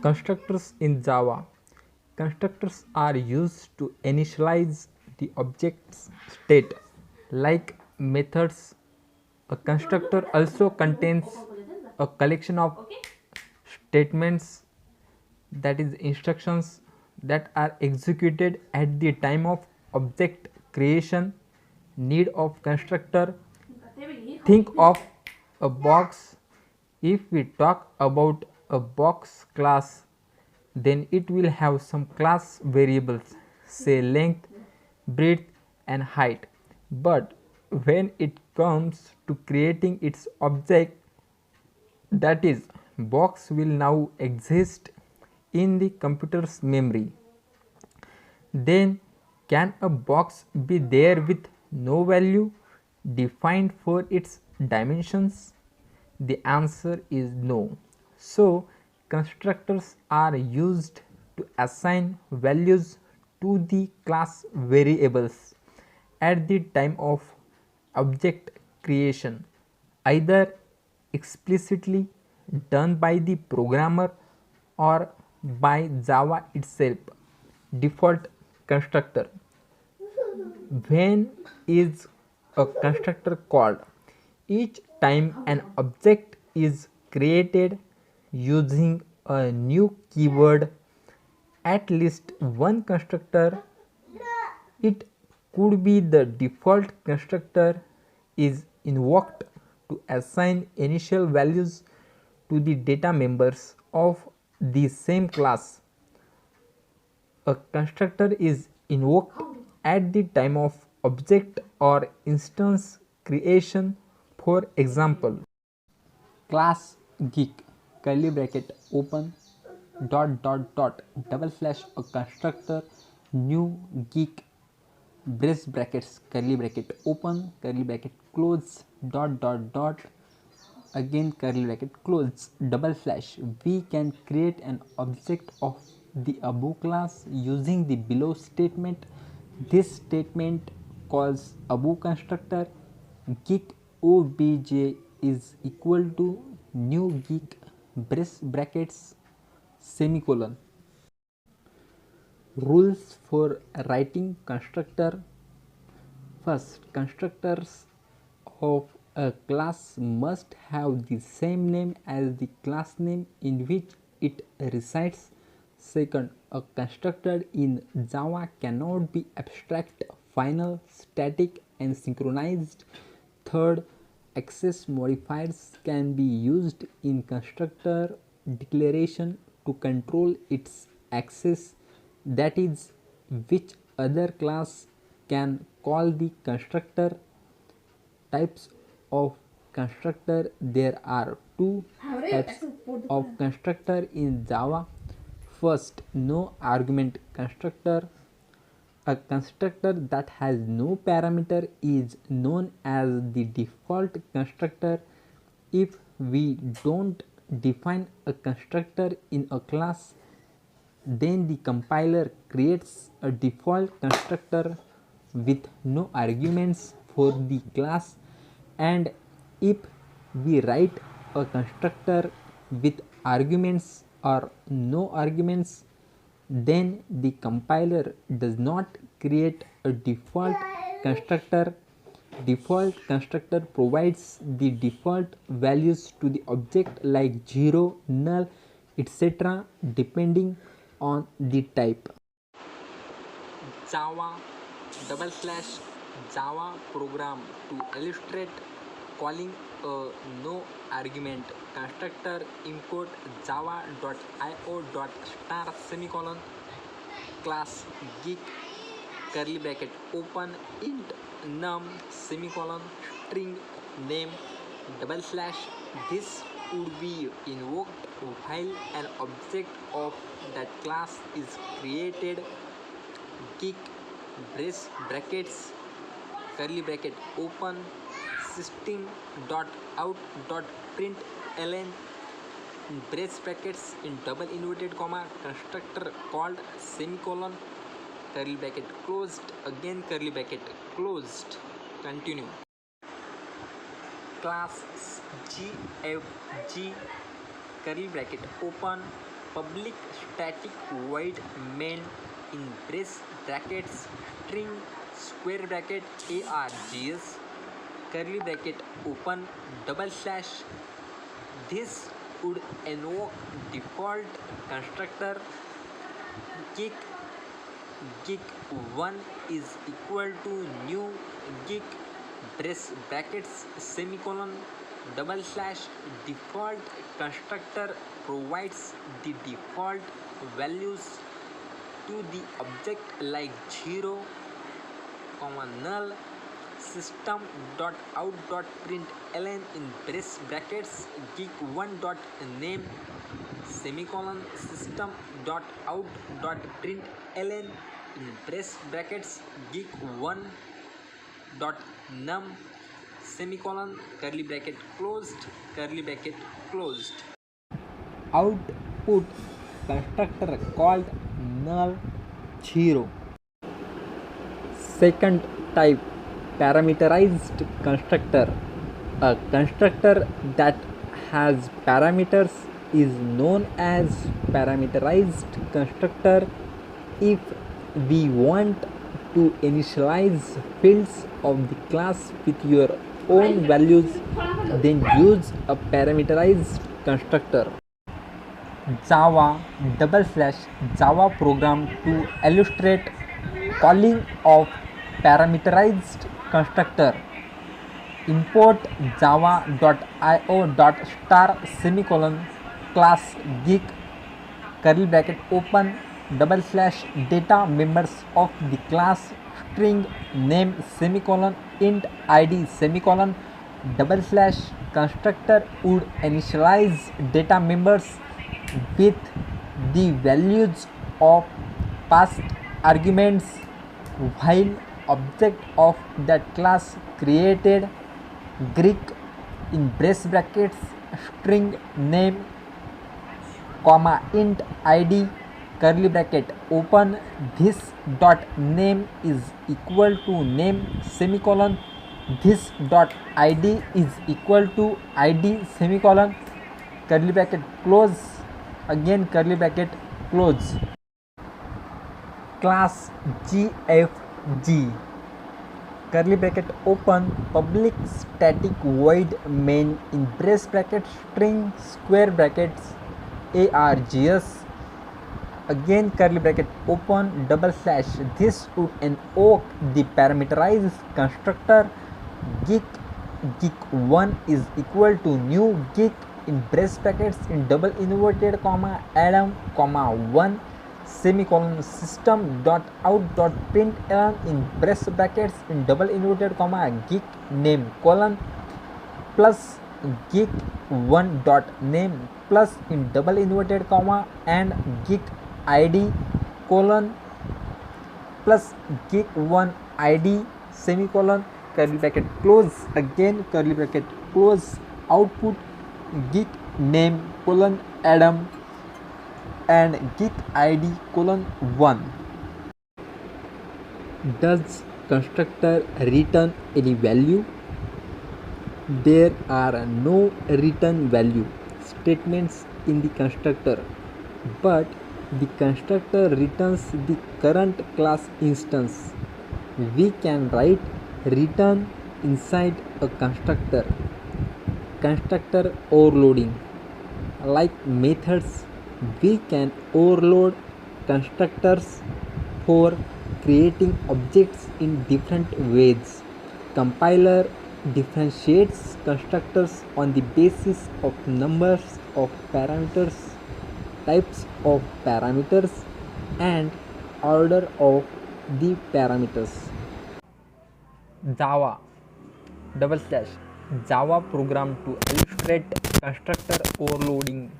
Constructors in Java. Constructors are used to initialize the object's state, like methods. A constructor also contains a collection of statements, that is instructions, that are executed at the time of object creation. Need of constructor. Think of a box. If we talk about a box class, then it will have some class variables, say length, breadth and height. But when it comes to creating its object, that is box will now exist in the computer's memory. Then can a box be there with no value defined for its dimensions? The answer is no. So constructors are used to assign values to the class variables at the time of object creation, either explicitly done by the programmer or by Java itself. Default constructor. When is a constructor called? Each time an object is created using a new keyword, at least one constructor, it could be the default constructor, is invoked to assign initial values to the data members of the same class. A constructor is invoked at the time of object or instance creation. For example, class geek curly bracket open double slash a constructor new geek brace brackets curly bracket open curly bracket close again curly bracket close double slash. We can create an object of the above class using the below statement. This statement calls above constructor. Geek obj is equal to new geek brace brackets semicolon. Rules for writing constructor. First, constructors of a class must have the same name as the class name in which it resides. Second, a constructor in Java cannot be abstract, final, static and synchronized. Third, access modifiers can be used in constructor declaration to control its access, that is, which other class can call the constructor. Types of constructor. There are two types of constructor in Java. First, no argument constructor. A constructor that has no parameter is known as the default constructor. If we don't define a constructor in a class, then the compiler creates a default constructor with no arguments for the class, and if we write a constructor with arguments or no arguments, then the compiler does not create a default constructor. Default constructor provides the default values to the object like 0, null, etc. depending on the type. Java double slash Java program to illustrate calling a no argument constructor. Import java.io.star semicolon class geek curly bracket open int num semicolon string name double slash. This would be invoked while an object of that class is created. Geek brace brackets curly bracket open system.out.println brace brackets in double inverted comma constructor called semicolon curly bracket closed again curly bracket closed. Continue. Class gfg curly bracket open public static void main in brace brackets string square bracket args curly bracket open double slash. This would invoke default constructor geek. Geek1 is equal to new geek brace brackets semicolon double slash. Default constructor provides the default values to the object like 0, null system.out.println in brace brackets geek1.name semicolon system.out.println in brace brackets geek1.num semicolon curly bracket closed. Output constructor called null 0. Second type, parameterized constructor. A constructor that has parameters is known as parameterized constructor. If we want to initialize fields of the class with your own values, then use a parameterized constructor. Java /Java program to illustrate calling of parameterized constructor. Import java.io.star semicolon class geek curly bracket open double slash data members of the class string name semicolon int id semicolon double slash. Constructor would initialize data members with the values of past arguments while object of that class created Greek in brace brackets string name comma int id curly bracket open. This dot name is equal to name semicolon. This dot id is equal to id semicolon curly bracket close. Again curly bracket close. Class gfg curly bracket open public static void main in brace bracket string square brackets args again curly bracket open double slash. This would invoke the parameterized constructor geek1 is equal to new geek in brace brackets in double inverted comma adam comma 1 semicolon system.out.println in brace brackets in double inverted comma geek name colon plus geek1 dot name plus in double inverted comma and geek id colon plus geek1 id semicolon curly bracket close. Again curly bracket close. Output geek name colon adam and geek id colon 1. Does constructor return any value? There are no return value statements in the constructor, but the constructor returns the current class instance. We can write return inside a constructor. Constructor overloading. Like methods, we can overload constructors for creating objects in different ways. Compiler differentiates constructors on the basis of numbers of parameters, types of parameters, and order of the parameters. Java program to illustrate constructor overloading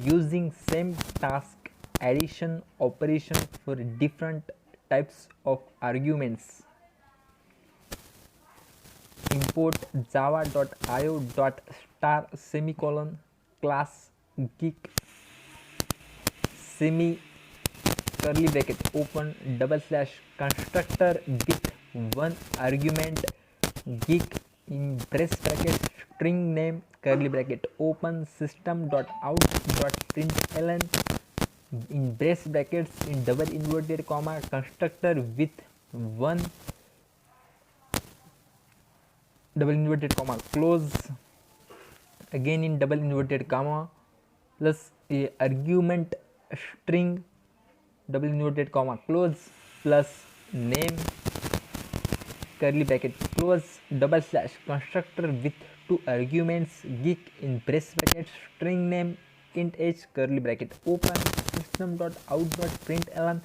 using same task addition operation for different types of arguments. Import java.io.star semicolon class geek semi curly bracket open double slash constructor with one argument geek in brace bracket string name curly bracket open system.out.println in brace brackets in double inverted comma constructor with one double inverted comma close, again in double inverted comma plus a argument string double inverted comma close plus name curly bracket close double slash constructor with two arguments geek in brace bracket string name int h curly bracket open system dot out dot println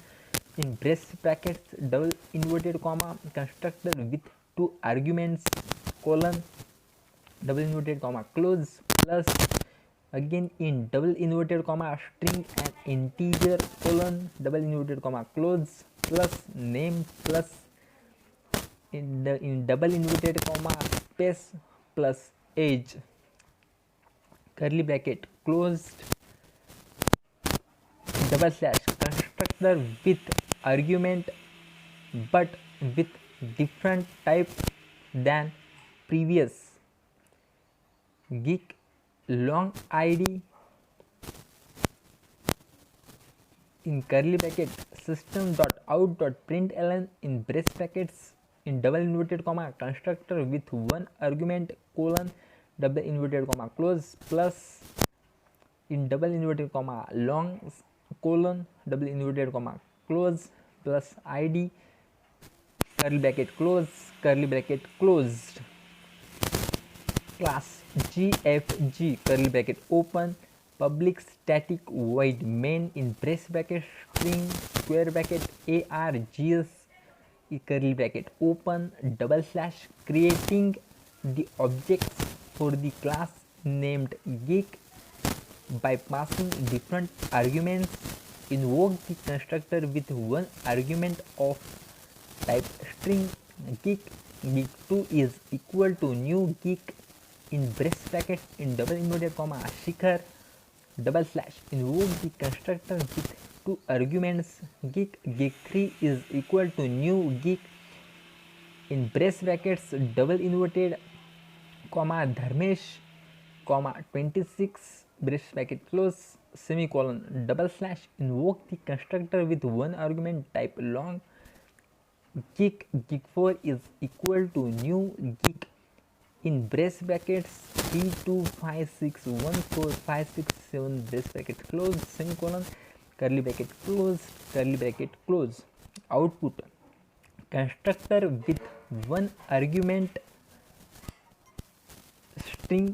in brace brackets double inverted comma constructor with two arguments colon double inverted comma close plus again in double inverted comma string and integer colon double inverted comma close plus name plus in double inverted comma space plus age curly bracket closed double slash constructor with argument but with different type than previous geek long id in curly bracket system dot out dot println in brace brackets in double inverted comma constructor with one argument colon double inverted comma close plus in double inverted comma long colon double inverted comma close plus id curly bracket close curly bracket closed class gfg curly bracket open public static void main in brace bracket string square bracket args curly bracket open double slash creating the objects for the class named geek by passing different arguments invoke the constructor with one argument of type string geek geek2 is equal to new geek in brace bracket in double inverted comma shikhar double slash invoke the constructor with two arguments geek geek3 is equal to new geek in brace brackets double inverted comma dharmesh comma 26 brace bracket close semicolon double slash invoke the constructor with one argument type long geek geek4 is equal to new geek in brace brackets 3 2 5 6 1 4 5 6 7 brace bracket close semicolon curly bracket close curly bracket close output constructor with one argument string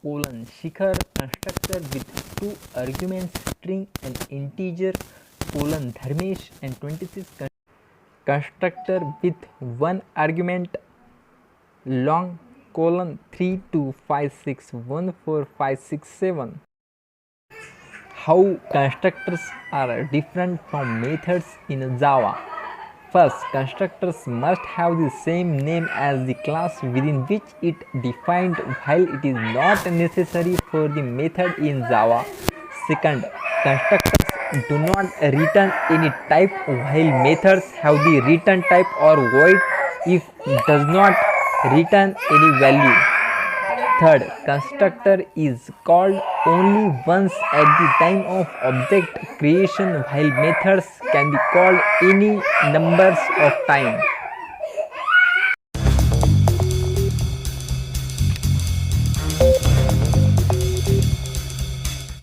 colon shikhar constructor with two arguments string and integer colon dharmesh and 26 constructor with one argument long colon 3 2 5 6 1 4 5 6 7 how constructors are different from methods in Java. First, constructors must have the same name as the class within which it defined while it is not necessary for the method in Java. Second, constructors do not return any type while methods have the return type or void if does not return any value. Third, constructor is called only once at the time of object creation while methods can be called any numbers of times.